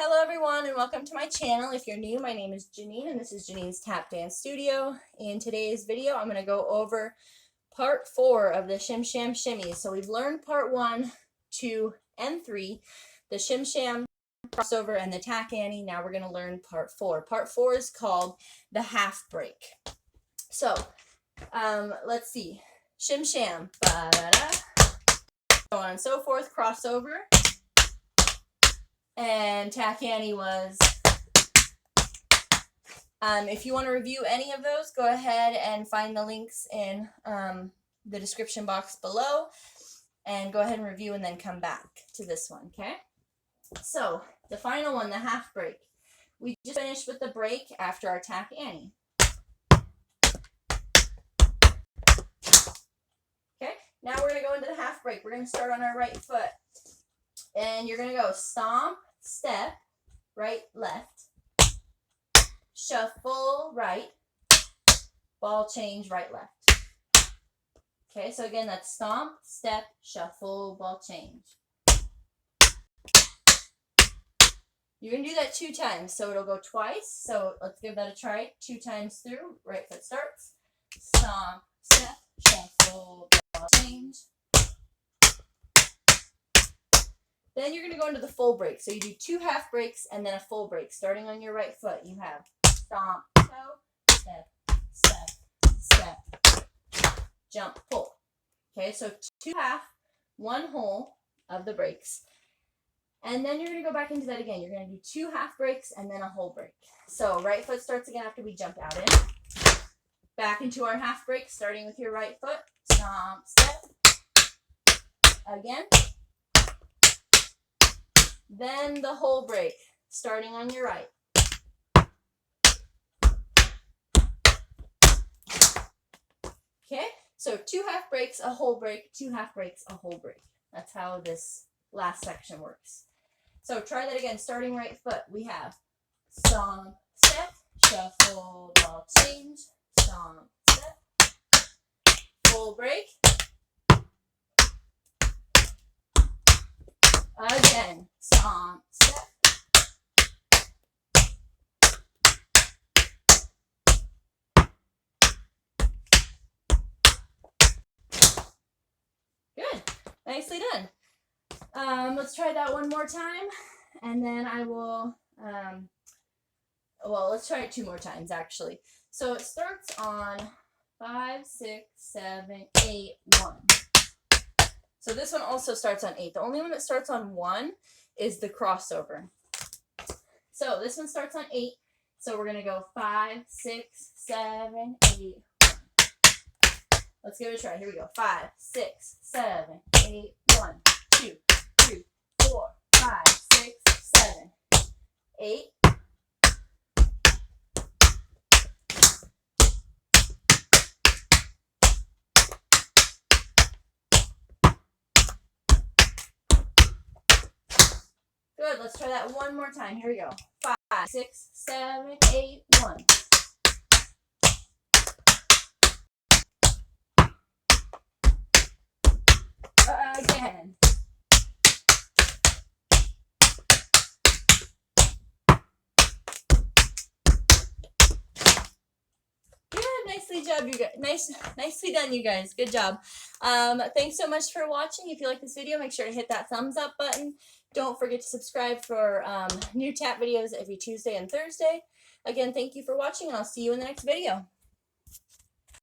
Hello everyone and welcome to my channel. If you're new, my name is Janine and this is Janine's Tap Dance Studio. In today's video, I'm going to go over part 4 of the Shim Sham Shimmy. So we've learned part 1, 2, and 3, the Shim Sham crossover and the Tack Annie. Now we're going to learn part 4. Part 4 is called the half break. So let's see. Shim Sham, ba-da-da, so on and so forth, crossover. And Tack Annie was, if you want to review any of those, go ahead and find the links in the description box below, and go ahead and review and then come back to this one, okay? So, the final one, the half break. We just finished with the break after our Tack Annie. Okay, now we're going to go into the half break. We're going to start on our right foot. And you're going to go stomp, step, right, left, shuffle, right, ball change, right, left. Okay, so again, that's stomp, step, shuffle, ball change. You're going to do that 2 times, so it'll go twice. So let's give that a try. 2 times through. Right foot starts. Stomp, step, shuffle, ball change. Then you're going to go into the full break. So you do 2 half breaks and then a full break. Starting on your right foot, you have stomp, toe, step, step, step, jump, pull. Okay, so 2 half, 1 whole of the breaks. And then you're going to go back into that again. You're going to do 2 half breaks and then a whole break. So right foot starts again after we jumped out in. Back into our half break, starting with your right foot. Stomp, step. Again. Then the whole break, starting on your right. Okay, so 2 half breaks, a whole break, 2 half breaks, a whole break. That's how this last section works. So try that again, starting right foot. We have stomp, step, shuffle, ball change, stomp, step, full break. Again, stomp, step. Good. Nicely done. Let's try that one more time, and then I will, well, let's try it 2 more times, actually. So it starts on 5, 6, 7, 8, 1. So this one also starts on 8. The only one that starts on 1 is the crossover. So this one starts on 8. So we're going to go 5, 6, 7, 8, 1. Let's give it a try. Here we go. 5, 6, 7, 8, 1, 2, 3, 4, 5, 6, 7, 8. Good. Let's try that one more time. Here we go. 5, 6, 7, 8, 1. Again. Good. Nicely done, you guys. Nicely done, you guys. Good job. Thanks so much for watching. If you like this video, make sure to hit that thumbs up button. Don't forget to subscribe for new tap videos every Tuesday and Thursday. Again, thank you for watching, and I'll see you in the next video.